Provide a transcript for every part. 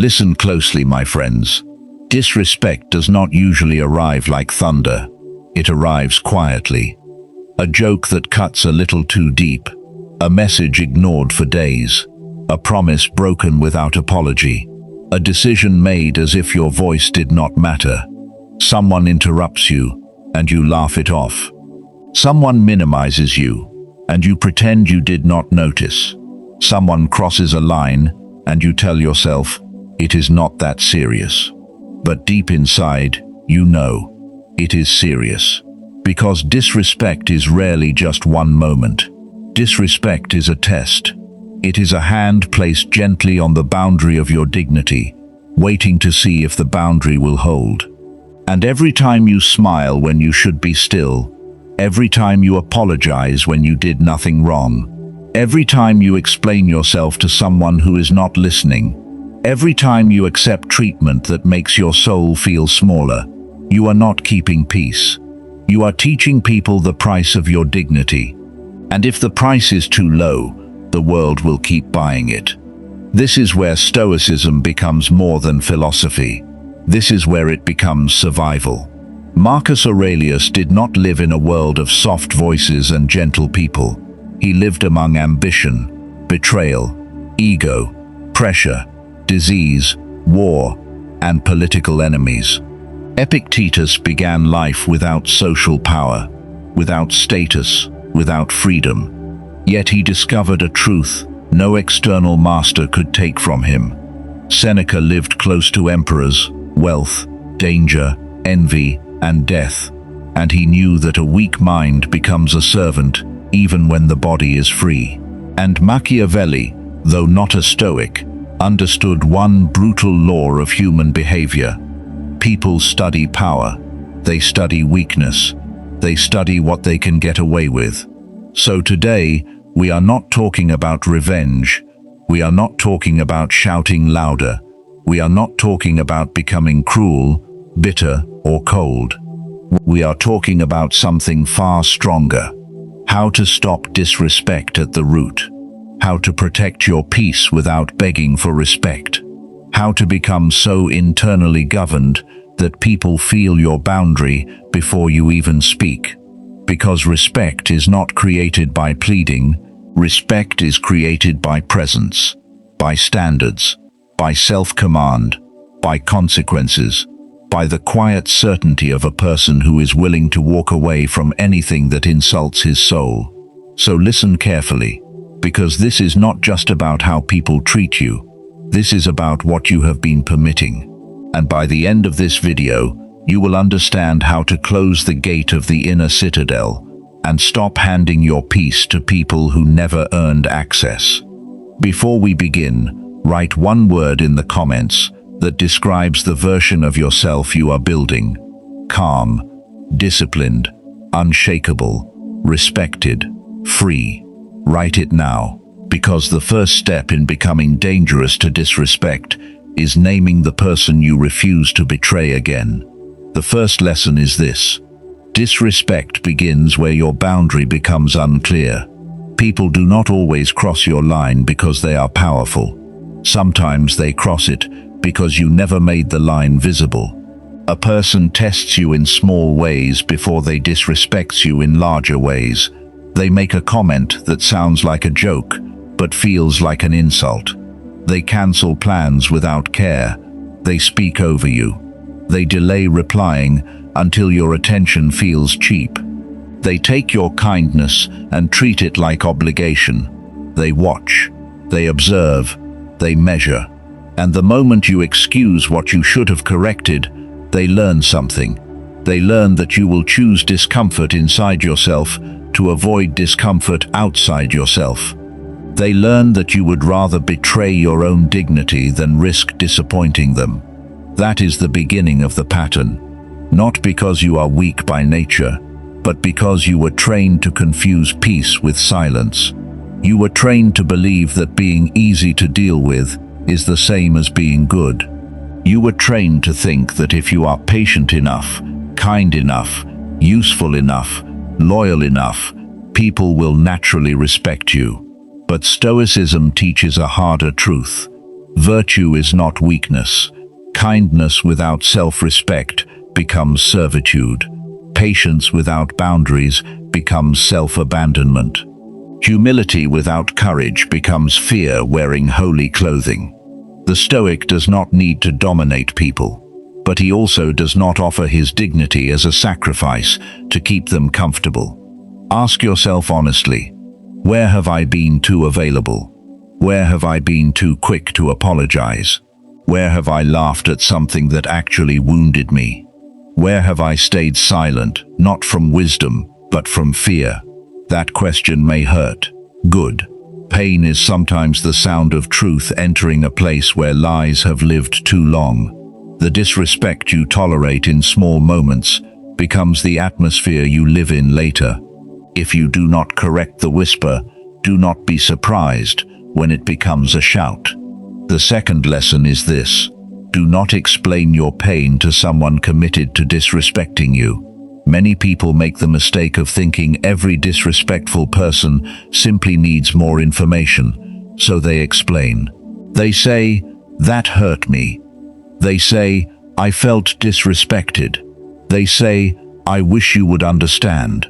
Listen closely, my friends. Disrespect does not usually arrive like thunder. It arrives quietly. A joke that cuts a little too deep. A message ignored for days. A promise broken without apology. A decision made as if your voice did not matter. Someone interrupts you, and you laugh it off. Someone minimizes you, and you pretend you did not notice. Someone crosses a line, and you tell yourself, it is not that serious. But deep inside, you know, it is serious. Because disrespect is rarely just one moment. Disrespect is a test. It is a hand placed gently on the boundary of your dignity, waiting to see if the boundary will hold. And every time you smile when you should be still, every time you apologize when you did nothing wrong, every time you explain yourself to someone who is not listening, every time you accept treatment that makes your soul feel smaller, you are not keeping peace. You are teaching people the price of your dignity. And if the price is too low, the world will keep buying it. This is where Stoicism becomes more than philosophy. This is where it becomes survival. Marcus Aurelius did not live in a world of soft voices and gentle people. He lived among ambition, betrayal, ego, pressure, disease, war, and political enemies. Epictetus began life without social power, without status, without freedom. Yet he discovered a truth no external master could take from him. Seneca lived close to emperors, wealth, danger, envy, and death, and he knew that a weak mind becomes a servant even when the body is free. And Machiavelli, though not a Stoic, understood one brutal law of human behavior. People study power, they study weakness, they study what they can get away with. So today, we are not talking about revenge. We are not talking about shouting louder. We are not talking about becoming cruel, bitter, or cold. We are talking about something far stronger. How to stop disrespect at the root. How to protect your peace without begging for respect. How to become so internally governed that people feel your boundary before you even speak. Because respect is not created by pleading, respect is created by presence, by standards, by self-command, by consequences, by the quiet certainty of a person who is willing to walk away from anything that insults his soul. So listen carefully, because this is not just about how people treat you. This is about what you have been permitting. And by the end of this video, you will understand how to close the gate of the inner citadel and stop handing your peace to people who never earned access. Before we begin, write one word in the comments that describes the version of yourself you are building. Calm, disciplined, unshakable, respected, free. Write it now, because the first step in becoming dangerous to disrespect is naming the person you refuse to betray again. The first lesson is this. Disrespect begins where your boundary becomes unclear. People do not always cross your line because they are powerful. Sometimes they cross it because you never made the line visible. A person tests you in small ways before they disrespects you in larger ways. They make a comment that sounds like a joke, but feels like an insult. They cancel plans without care. They speak over you. They delay replying until your attention feels cheap. They take your kindness and treat it like obligation. They watch, they observe, they measure. And the moment you excuse what you should have corrected, they learn something. They learn that you will choose discomfort inside yourself to avoid discomfort outside yourself. They learn that you would rather betray your own dignity than risk disappointing them. That is the beginning of the pattern. Not because you are weak by nature, but because you were trained to confuse peace with silence. You were trained to believe that being easy to deal with is the same as being good. You were trained to think that if you are patient enough, kind enough, useful enough, loyal enough, people will naturally respect you. But Stoicism teaches a harder truth. Virtue is not weakness. Kindness without self-respect becomes servitude. Patience without boundaries becomes self-abandonment. Humility without courage becomes fear wearing holy clothing. The Stoic does not need to dominate people, but he also does not offer his dignity as a sacrifice to keep them comfortable. Ask yourself honestly, where have I been too available? Where have I been too quick to apologize? Where have I laughed at something that actually wounded me? Where have I stayed silent, not from wisdom, but from fear? That question may hurt. Good. Pain is sometimes the sound of truth entering a place where lies have lived too long. The disrespect you tolerate in small moments becomes the atmosphere you live in later. If you do not correct the whisper, do not be surprised when it becomes a shout. The second lesson is this: do not explain your pain to someone committed to disrespecting you. Many people make the mistake of thinking every disrespectful person simply needs more information, so they explain. They say, "That hurt me." They say, "I felt disrespected." They say, "I wish you would understand."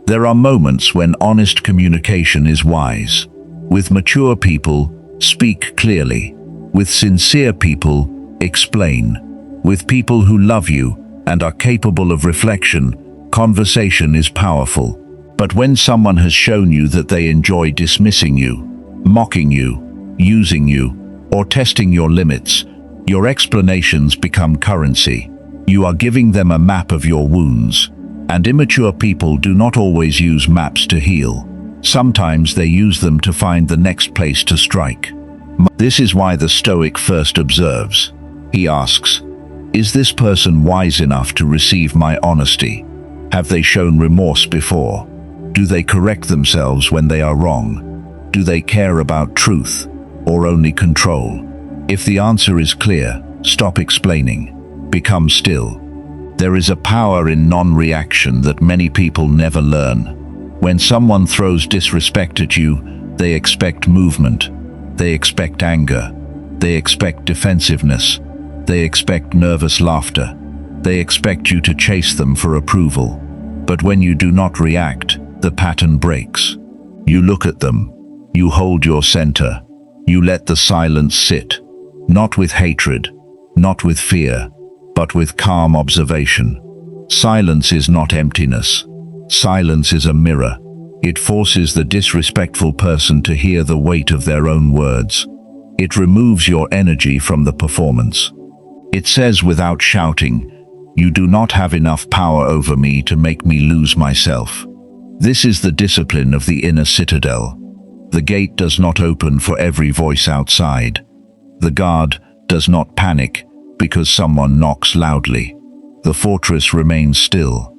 There are moments when honest communication is wise. With mature people, speak clearly. With sincere people, explain. With people who love you and are capable of reflection, conversation is powerful. But when someone has shown you that they enjoy dismissing you, mocking you, using you, or testing your limits, your explanations become currency. You are giving them a map of your wounds. And immature people do not always use maps to heal. Sometimes they use them to find the next place to strike. This is why the Stoic first observes. He asks, is this person wise enough to receive my honesty? Have they shown remorse before? Do they correct themselves when they are wrong? Do they care about truth or only control? If the answer is clear, stop explaining. Become still. There is a power in non-reaction that many people never learn. When someone throws disrespect at you, they expect movement. They expect anger. They expect defensiveness. They expect nervous laughter. They expect you to chase them for approval. But when you do not react, the pattern breaks. You look at them. You hold your center. You let the silence sit. Not with hatred, not with fear, but with calm observation. Silence is not emptiness. Silence is a mirror. It forces the disrespectful person to hear the weight of their own words. It removes your energy from the performance. It says without shouting, "You do not have enough power over me to make me lose myself." This is the discipline of the inner citadel. The gate does not open for every voice outside. The guard does not panic because someone knocks loudly. The fortress remains still,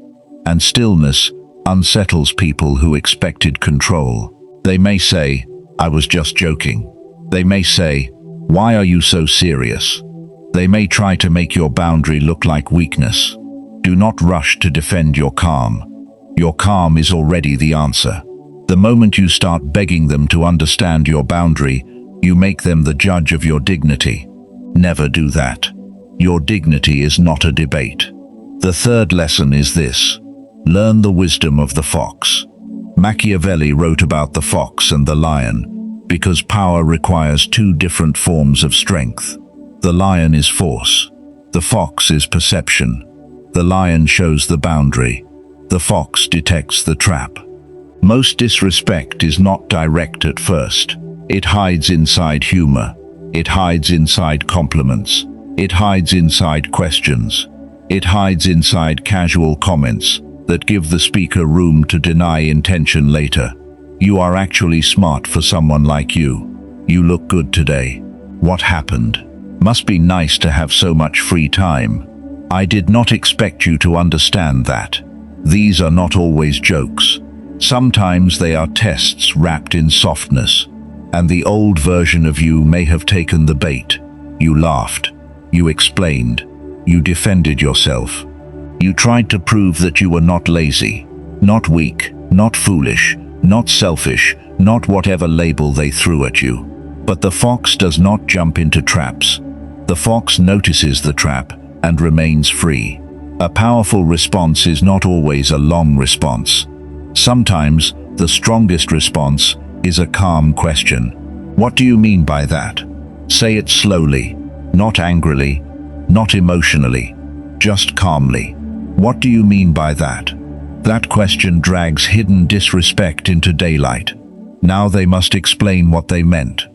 and stillness unsettles people who expected control. They may say, "I was just joking." They may say, "Why are you so serious?" They may try to make your boundary look like weakness. Do not rush to defend your calm. Your calm is already the answer. The moment you start begging them to understand your boundary, you make them the judge of your dignity. Never do that. Your dignity is not a debate. The third lesson is this: learn the wisdom of the fox. Machiavelli wrote about the fox and the lion because power requires two different forms of strength. The lion is force. The fox is perception. The lion shows the boundary. The fox detects the trap. Most disrespect is not direct at first. It hides inside humor. It hides inside compliments. It hides inside questions. It hides inside casual comments that give the speaker room to deny intention later. You are actually smart for someone like you. You look good today. What happened? Must be nice to have so much free time. I did not expect you to understand that. These are not always jokes. Sometimes they are tests wrapped in softness, and the old version of you may have taken the bait. You laughed. You explained. You defended yourself. You tried to prove that you were not lazy, not weak, not foolish, not selfish, not whatever label they threw at you. But the fox does not jump into traps. The fox notices the trap and remains free. A powerful response is not always a long response. Sometimes the strongest response is a calm question. What do you mean by that? Say it slowly, not angrily, not emotionally, just calmly. What do you mean by that? That question drags hidden disrespect into daylight. Now they must explain what they meant.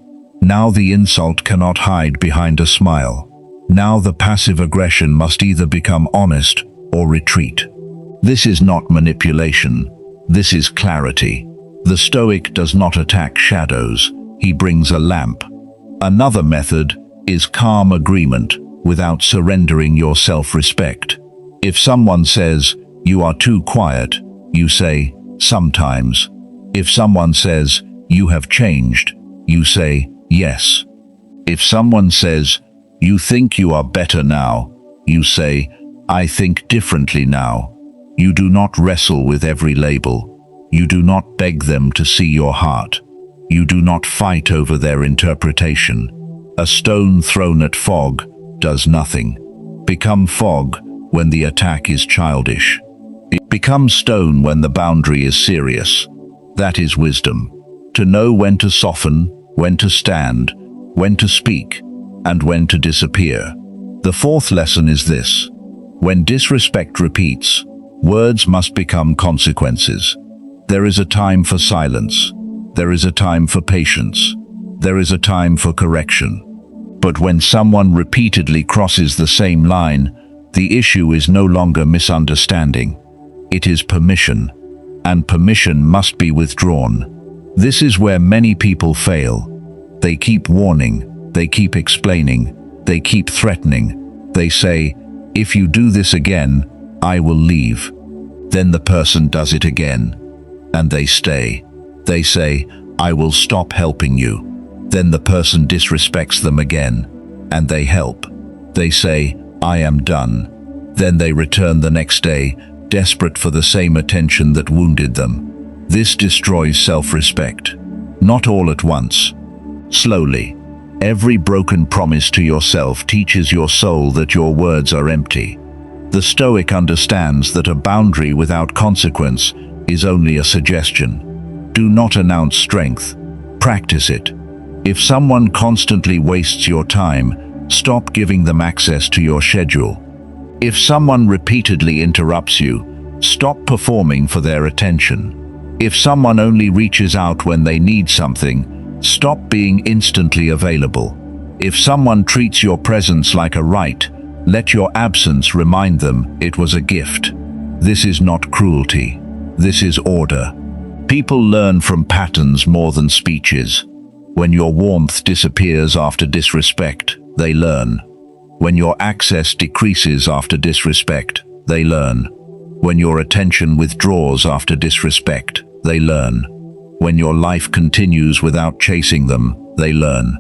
Now the insult cannot hide behind a smile. Now the passive aggression must either become honest or retreat. This is not manipulation. This is clarity. The Stoic does not attack shadows. He brings a lamp. Another method is calm agreement without surrendering your self-respect. If someone says, "You are too quiet," you say, "Sometimes." If someone says, "You have changed," you say, "Yes." If someone says, "You think you are better now," you say, "I think differently now." You do not wrestle with every label. You do not beg them to see your heart. You do not fight over their interpretation. A stone thrown at fog does nothing. Become fog when the attack is childish. Become stone when the boundary is serious. That is wisdom. To know when to soften, when to stand, when to speak, and when to disappear. The fourth lesson is this. When disrespect repeats, words must become consequences. There is a time for silence. There is a time for patience. There is a time for correction. But when someone repeatedly crosses the same line, the issue is no longer misunderstanding. It is permission, and permission must be withdrawn. This is where many people fail. They keep warning, they keep explaining, they keep threatening. They say, "If you do this again, I will leave." Then the person does it again, and they stay. They say, "I will stop helping you." Then the person disrespects them again, and they help. They say, "I am done." Then they return the next day, desperate for the same attention that wounded them. This destroys self-respect. Not all at once. Slowly. Every broken promise to yourself teaches your soul that your words are empty. The Stoic understands that a boundary without consequence is only a suggestion. Do not announce strength. Practice it. If someone constantly wastes your time, stop giving them access to your schedule. If someone repeatedly interrupts you, stop performing for their attention. If someone only reaches out when they need something, stop being instantly available. If someone treats your presence like a right, let your absence remind them it was a gift. This is not cruelty. This is order. People learn from patterns more than speeches. When your warmth disappears after disrespect, they learn. When your access decreases after disrespect, they learn. When your attention withdraws after disrespect, they learn. When your life continues without chasing them, they learn.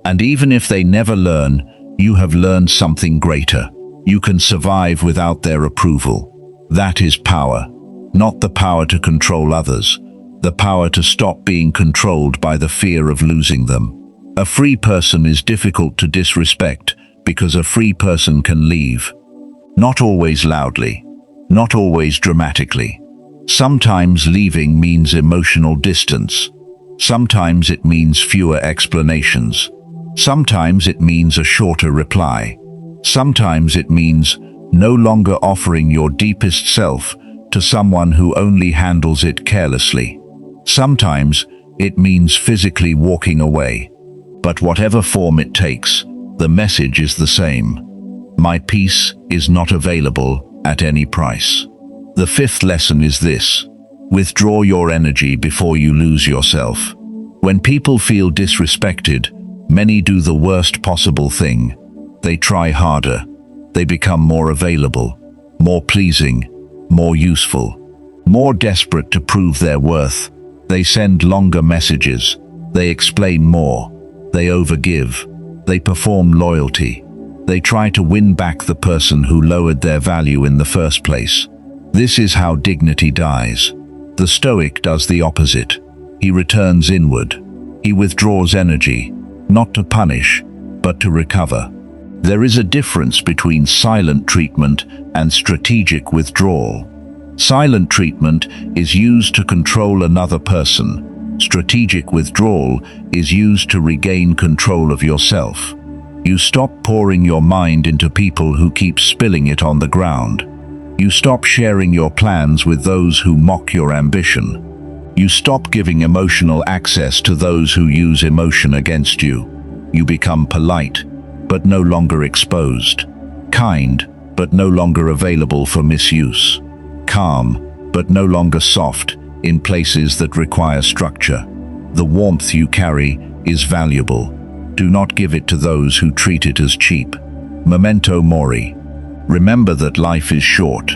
And even if they never learn, you have learned something greater. You can survive without their approval. That is power. Not the power to control others, the power to stop being controlled by the fear of losing them. A free person is difficult to disrespect because a free person can leave. Not always loudly, not always dramatically. Sometimes leaving means emotional distance. Sometimes it means fewer explanations. Sometimes it means a shorter reply. Sometimes it means no longer offering your deepest self to someone who only handles it carelessly. Sometimes it means physically walking away. But whatever form it takes, the message is the same. My peace is not available at any price. The fifth lesson is this: withdraw your energy before you lose yourself. When people feel disrespected, many do the worst possible thing. They try harder. They become more available, more pleasing, more useful, more desperate to prove their worth. They send longer messages. They explain more. They overgive. They perform loyalty. They try to win back the person who lowered their value in the first place. This is how dignity dies. The Stoic does the opposite. He returns inward. He withdraws energy. not to punish, but to recover. There is a difference between silent treatment and strategic withdrawal. Silent treatment is used to control another person. Strategic withdrawal is used to regain control of yourself. You stop pouring your mind into people who keep spilling it on the ground. You stop sharing your plans with those who mock your ambition. You stop giving emotional access to those who use emotion against you. You become polite, but no longer exposed. Kind, but no longer available for misuse. Calm, but no longer soft in places that require structure. The warmth you carry is valuable. Do not give it to those who treat it as cheap. Memento mori. Remember that life is short.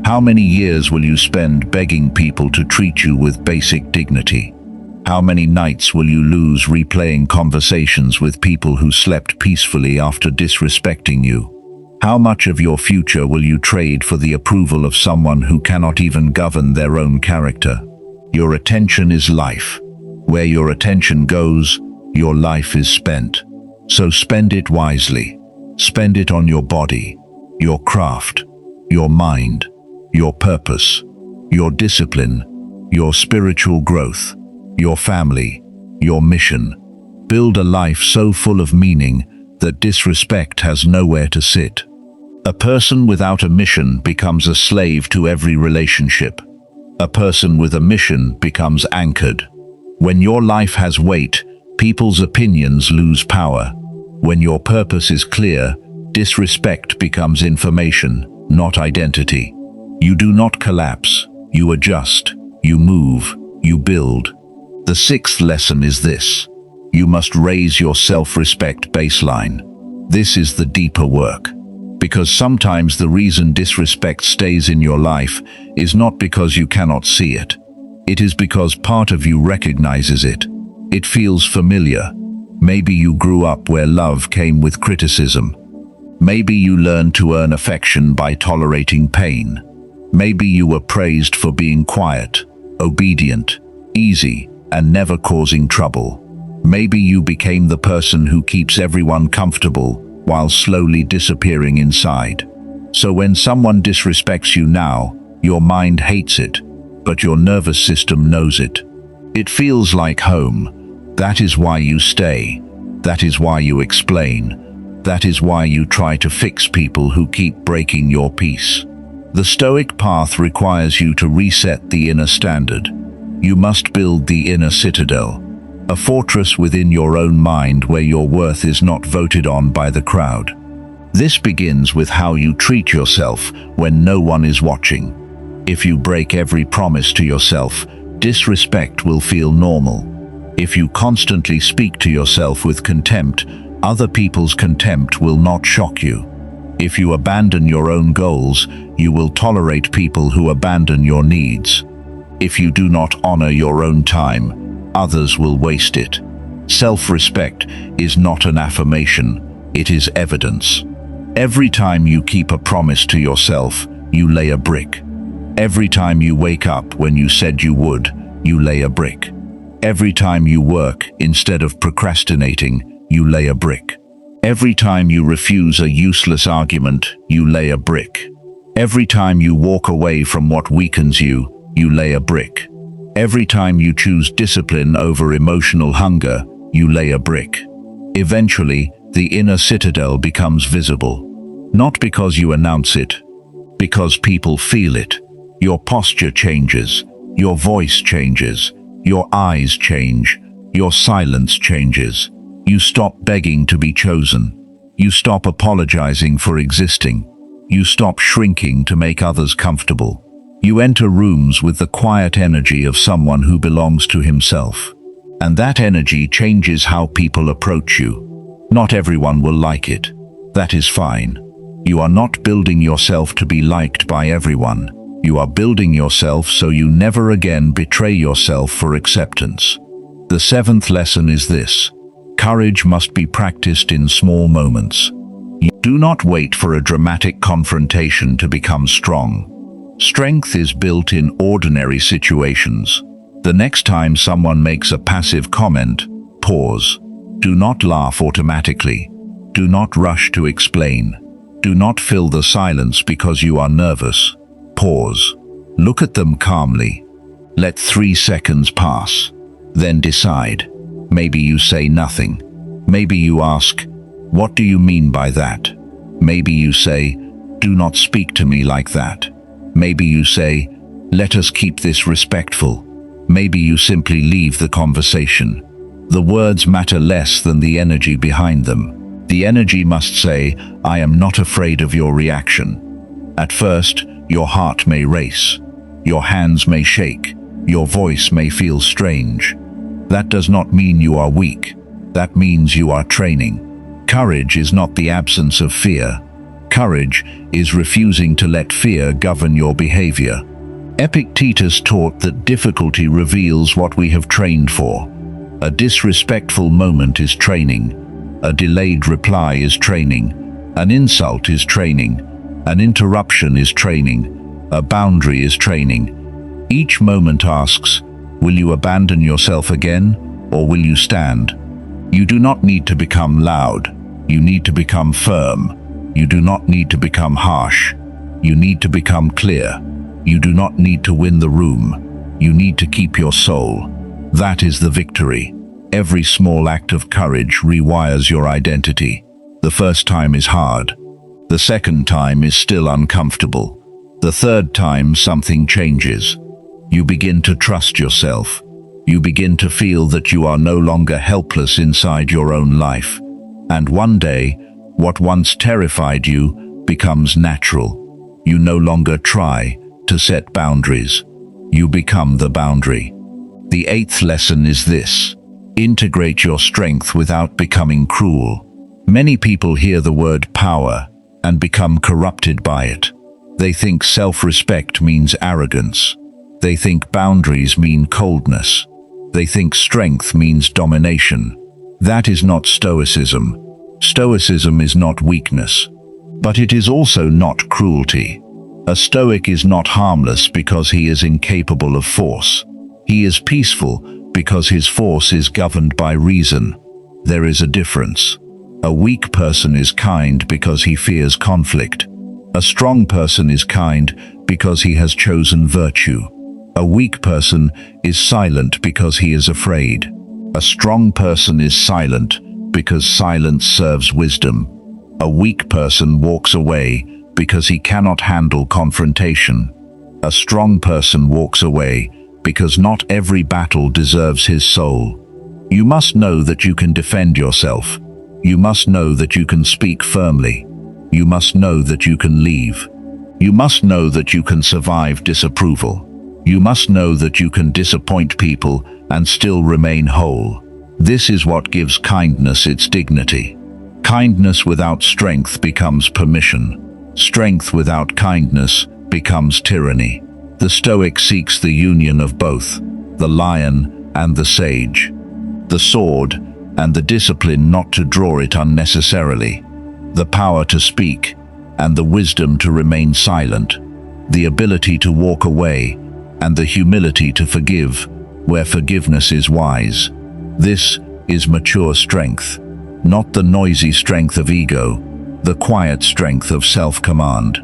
How many years will you spend begging people to treat you with basic dignity? How many nights will you lose replaying conversations with people who slept peacefully after disrespecting you? How much of your future will you trade for the approval of someone who cannot even govern their own character? Your attention is life. Where your attention goes, your life is spent. So spend it wisely. Spend it on your body, your craft, your mind, your purpose, your discipline, your spiritual growth, your family, your mission. Build a life so full of meaning that disrespect has nowhere to sit. A person without a mission becomes a slave to every relationship. A person with a mission becomes anchored. When your life has weight, people's opinions lose power. When your purpose is clear, disrespect becomes information, not identity. You do not collapse, you adjust, you move, you build. The sixth lesson is this: you must raise your self-respect baseline. This is the deeper work. Because sometimes the reason disrespect stays in your life is not because you cannot see it. It is because part of you recognizes it. It feels familiar. Maybe you grew up where love came with criticism. Maybe you learned to earn affection by tolerating pain. Maybe you were praised for being quiet, obedient, easy, and never causing trouble. Maybe you became the person who keeps everyone comfortable while slowly disappearing inside. So when someone disrespects you now, your mind hates it, but your nervous system knows it. It feels like home. That is why you stay. That is why you explain. That is why you try to fix people who keep breaking your peace. The Stoic path requires you to reset the inner standard. You must build the inner citadel, a fortress within your own mind where your worth is not voted on by the crowd. This begins with how you treat yourself when no one is watching. If you break every promise to yourself, disrespect will feel normal. If you constantly speak to yourself with contempt, other people's contempt will not shock you. If you abandon your own goals, you will tolerate people who abandon your needs. If you do not honor your own time, others will waste it. Self-respect is not an affirmation, it is evidence. Every time you keep a promise to yourself, you lay a brick. Every time you wake up when you said you would, you lay a brick. Every time you work instead of procrastinating, you lay a brick. Every time you refuse a useless argument, you lay a brick. Every time you walk away from what weakens you, you lay a brick. Every time you choose discipline over emotional hunger, you lay a brick. Eventually, the inner citadel becomes visible. Not because you announce it, because people feel it. Your posture changes, your voice changes, your eyes change, your silence changes. You stop begging to be chosen. You stop apologizing for existing. You stop shrinking to make others comfortable. You enter rooms with the quiet energy of someone who belongs to himself. And that energy changes how people approach you. Not everyone will like it. That is fine. You are not building yourself to be liked by everyone. You are building yourself so you never again betray yourself for acceptance. The seventh lesson is this: courage must be practiced in small moments. You do not wait for a dramatic confrontation to become strong. Strength is built in ordinary situations. The next time someone makes a passive comment, pause. Do not laugh automatically. Do not rush to explain. Do not fill the silence because you are nervous. Pause. Look at them calmly. Let 3 seconds pass. Then decide. Maybe you say nothing. Maybe you ask, "What do you mean by that?" Maybe you say, "Do not speak to me like that." Maybe you say, "Let us keep this respectful." Maybe you simply leave the conversation. The words matter less than the energy behind them. The energy must say, "I am not afraid of your reaction." At first, your heart may race. Your hands may shake. Your voice may feel strange. That does not mean you are weak. That means you are training. Courage is not the absence of fear. Courage is refusing to let fear govern your behavior. Epictetus taught that difficulty reveals what we have trained for. A disrespectful moment is training. A delayed reply is training. An insult is training. An interruption is training. A boundary is training. Each moment asks, will you abandon yourself again, or will you stand? You do not need to become loud. You need to become firm. You do not need to become harsh. You need to become clear. You do not need to win the room. You need to keep your soul. That is the victory. Every small act of courage rewires your identity. The first time is hard. The second time is still uncomfortable. The third time something changes. You begin to trust yourself. You begin to feel that you are no longer helpless inside your own life. And one day, what once terrified you becomes natural. You no longer try to set boundaries. You become the boundary. The 8th lesson is this: integrate your strength without becoming cruel. Many people hear the word power and become corrupted by it. They think self-respect means arrogance. They think boundaries mean coldness. They think strength means domination. That is not Stoicism. Stoicism is not weakness, but it is also not cruelty. A Stoic is not harmless because he is incapable of force. He is peaceful because his force is governed by reason. There is a difference. A weak person is kind because he fears conflict. A strong person is kind because he has chosen virtue. A weak person is silent because he is afraid. A strong person is silent because silence serves wisdom. A weak person walks away because he cannot handle confrontation. A strong person walks away because not every battle deserves his soul. You must know that you can defend yourself. You must know that you can speak firmly. You must know that you can leave. You must know that you can survive disapproval. You must know that you can disappoint people and still remain whole. This is what gives kindness its dignity. Kindness without strength becomes permission. Strength without kindness becomes tyranny. The Stoic seeks the union of both, the lion and the sage, the sword and the discipline not to draw it unnecessarily, the power to speak and the wisdom to remain silent, the ability to walk away and the humility to forgive where forgiveness is wise. This is mature strength, not the noisy strength of ego, the quiet strength of self-command.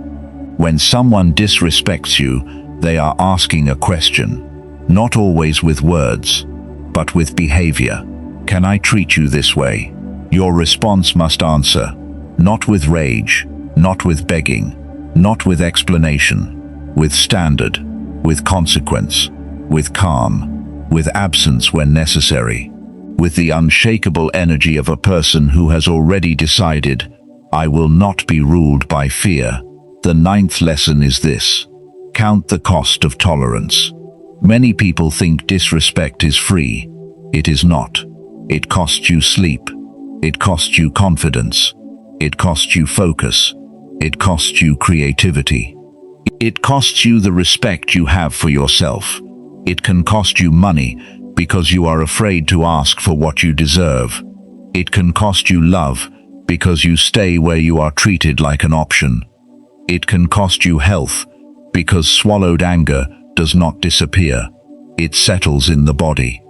When someone disrespects you, they are asking a question, not always with words, but with behavior. Can I treat you this way? Your response must answer, not with rage, not with begging, not with explanation, with standard, with consequence, with calm, with absence when necessary, with the unshakable energy of a person who has already decided, I will not be ruled by fear. The 9th lesson is this: count the cost of tolerance. Many people think disrespect is free. It is not. It costs you sleep. It costs you confidence. It costs you focus. It costs you creativity. It costs you the respect you have for yourself. It can cost you money because you are afraid to ask for what you deserve. It can cost you love because you stay where you are treated like an option. It can cost you health because swallowed anger does not disappear. It settles in the body.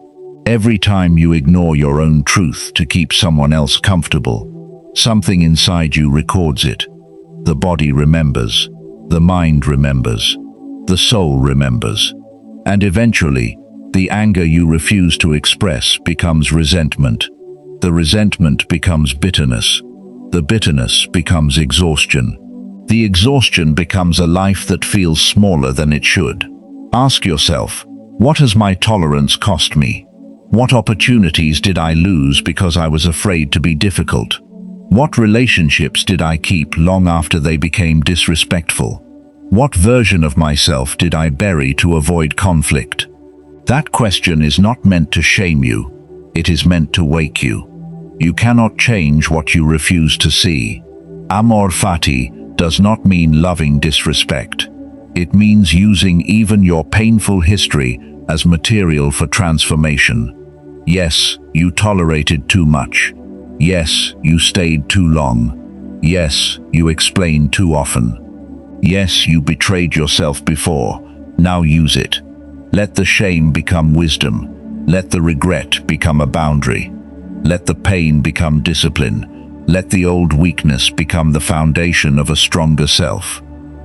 Every time you ignore your own truth to keep someone else comfortable, something inside you records it. The body remembers, the mind remembers, the soul remembers, and eventually, the anger you refuse to express becomes resentment. The resentment becomes bitterness. The bitterness becomes exhaustion. The exhaustion becomes a life that feels smaller than it should. Ask yourself, what has my tolerance cost me? What opportunities did I lose because I was afraid to be difficult? What relationships did I keep long after they became disrespectful? What version of myself did I bury to avoid conflict? That question is not meant to shame you. It is meant to wake you. You cannot change what you refuse to see. Amor fati does not mean loving disrespect. It means using even your painful history as material for transformation. Yes, you tolerated too much. Yes, you stayed too long. Yes, you explained too often. Yes, you betrayed yourself before. Now use it. Let the shame become wisdom. Let the regret become a boundary. Let the pain become discipline. Let the old weakness become the foundation of a stronger self.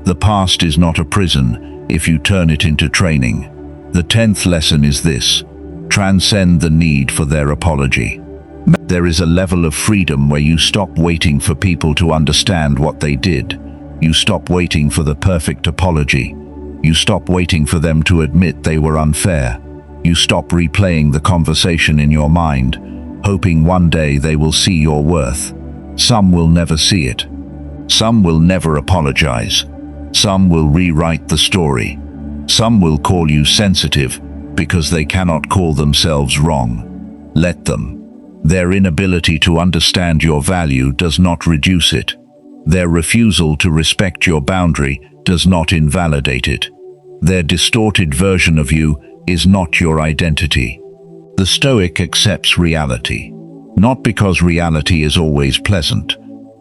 The past is not a prison if you turn it into training. The 10th lesson is this: transcend the need for their apology. There is a level of freedom where you stop waiting for people to understand what they did. You stop waiting for the perfect apology. You stop waiting for them to admit they were unfair. You stop replaying the conversation in your mind, hoping one day they will see your worth. Some will never see it. Some will never apologize. Some will rewrite the story. Some will call you sensitive because they cannot call themselves wrong. Let them. Their inability to understand your value does not reduce it. Their refusal to respect your boundary does not invalidate it. Their distorted version of you is not your identity. The Stoic accepts reality, not because reality is always pleasant,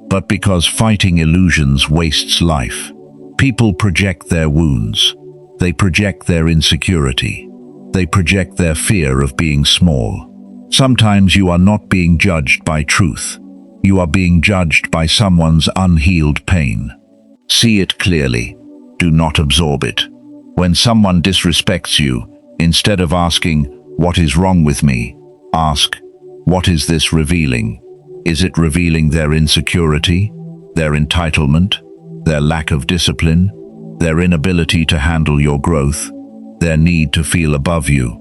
but because fighting illusions wastes life. People project their wounds. They project their insecurity. They project their fear of being small. Sometimes you are not being judged by truth. You are being judged by someone's unhealed pain. See it clearly. Do not absorb it. When someone disrespects you, instead of asking, "What is wrong with me?" ask, "What is this revealing?" Is it revealing their insecurity, their entitlement, their lack of discipline, their inability to handle your growth, their need to feel above you?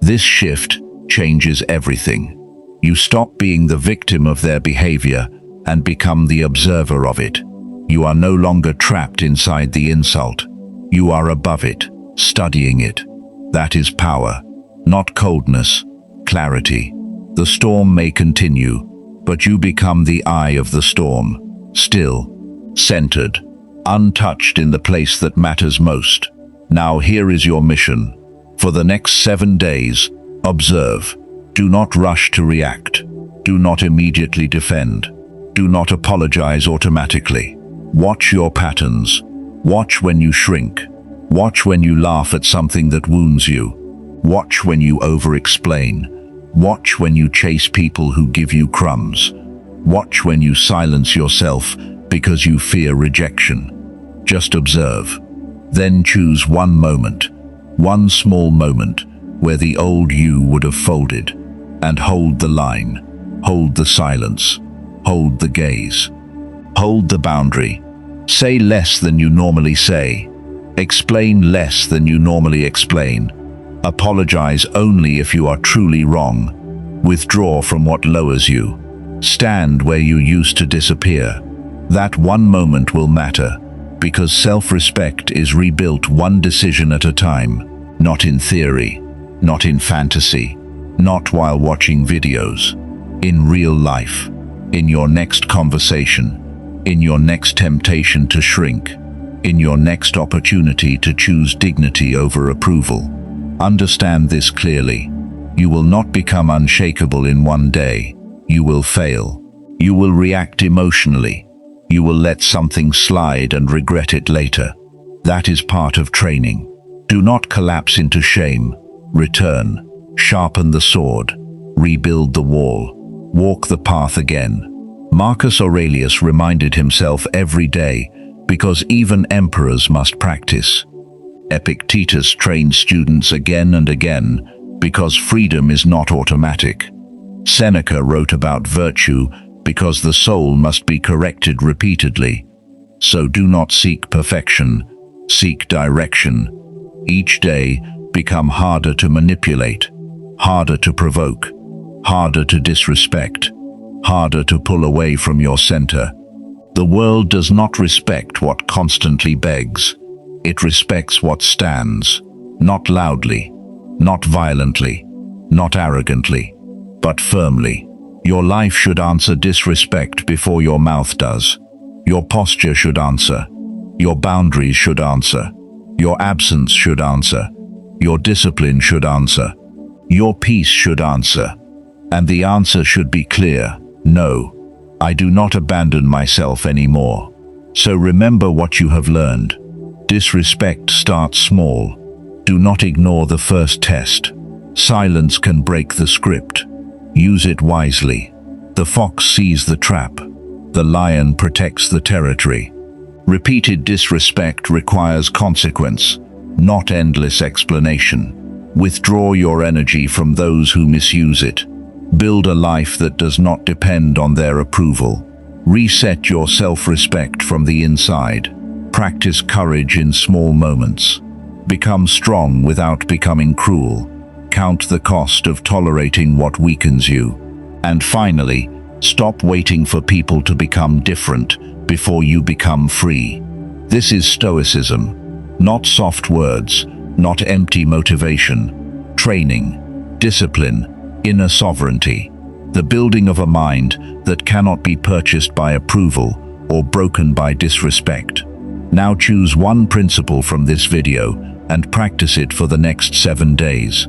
This shift changes everything. You stop being the victim of their behavior and become the observer of it. You are no longer trapped inside the insult. You are above it, studying it. That is power, not coldness, clarity. The storm may continue, but you become the eye of the storm, still, centered, untouched in the place that matters most. Now here is your mission. For the next 7 days, observe. Do not rush to react. Do not immediately defend. Do not apologize automatically. Watch your patterns. Watch when you shrink. Watch when you laugh at something that wounds you. Watch when you over-explain. Watch when you chase people who give you crumbs. Watch when you silence yourself because you fear rejection. Just observe. Then choose one moment, one small moment, where the old you would have folded, and hold the line, hold the silence, hold the gaze, hold the boundary. Say less than you normally say. Explain less than you normally explain. Apologize only if you are truly wrong. Withdraw from what lowers you. Stand where you used to disappear. That one moment will matter, because self-respect is rebuilt one decision at a time, not in theory, not in fantasy, not while watching videos. In real life, in your next conversation, in your next temptation to shrink, in your next opportunity to choose dignity over approval. Understand this clearly. You will not become unshakable in one day. You will fail. You will react emotionally. You will let something slide and regret it later. That is part of training. Do not collapse into shame. Return. Sharpen the sword, rebuild the wall, walk the path again. Marcus Aurelius reminded himself every day, because even emperors must practice. Epictetus trained students again and again, because freedom is not automatic. Seneca wrote about virtue, because the soul must be corrected repeatedly. So do not seek perfection, seek direction. Each day, become harder to manipulate, harder to provoke, harder to disrespect, harder to pull away from your center. The world does not respect what constantly begs. It respects what stands, not loudly, not violently, not arrogantly, but firmly. Your life should answer disrespect before your mouth does. Your posture should answer. Your boundaries should answer. Your absence should answer. Your discipline should answer. Your peace should answer. And the answer should be clear: no, I do not abandon myself anymore. So remember what you have learned. Disrespect starts small. Do not ignore the first test. Silence can break the script. Use it wisely. The fox sees the trap. The lion protects the territory. Repeated disrespect requires consequence, not endless explanation. Withdraw your energy from those who misuse it. Build a life that does not depend on their approval. Reset your self-respect from the inside. Practice courage in small moments. Become strong without becoming cruel. Count the cost of tolerating what weakens you. And finally, stop waiting for people to become different before you become free. This is Stoicism. Not soft words, not empty motivation. Training, discipline, inner sovereignty. The building of a mind that cannot be purchased by approval or broken by disrespect. Now choose one principle from this video and practice it for the next 7 days.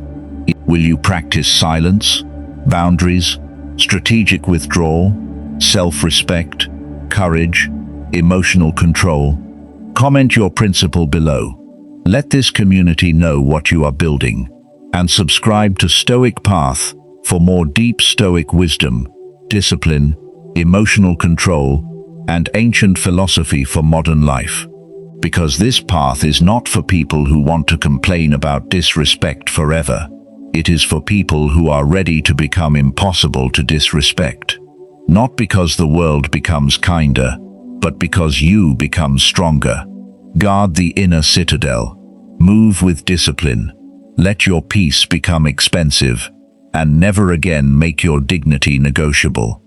Will you practice silence, boundaries, strategic withdrawal, self-respect, courage, emotional control? Comment your principle below. Let this community know what you are building. And subscribe to Stoic Path for more deep Stoic wisdom, discipline, emotional control, and ancient philosophy for modern life. Because this path is not for people who want to complain about disrespect forever. It is for people who are ready to become impossible to disrespect. Not because the world becomes kinder, but because you become stronger. Guard the inner citadel. Move with discipline. Let your peace become expensive, and never again make your dignity negotiable.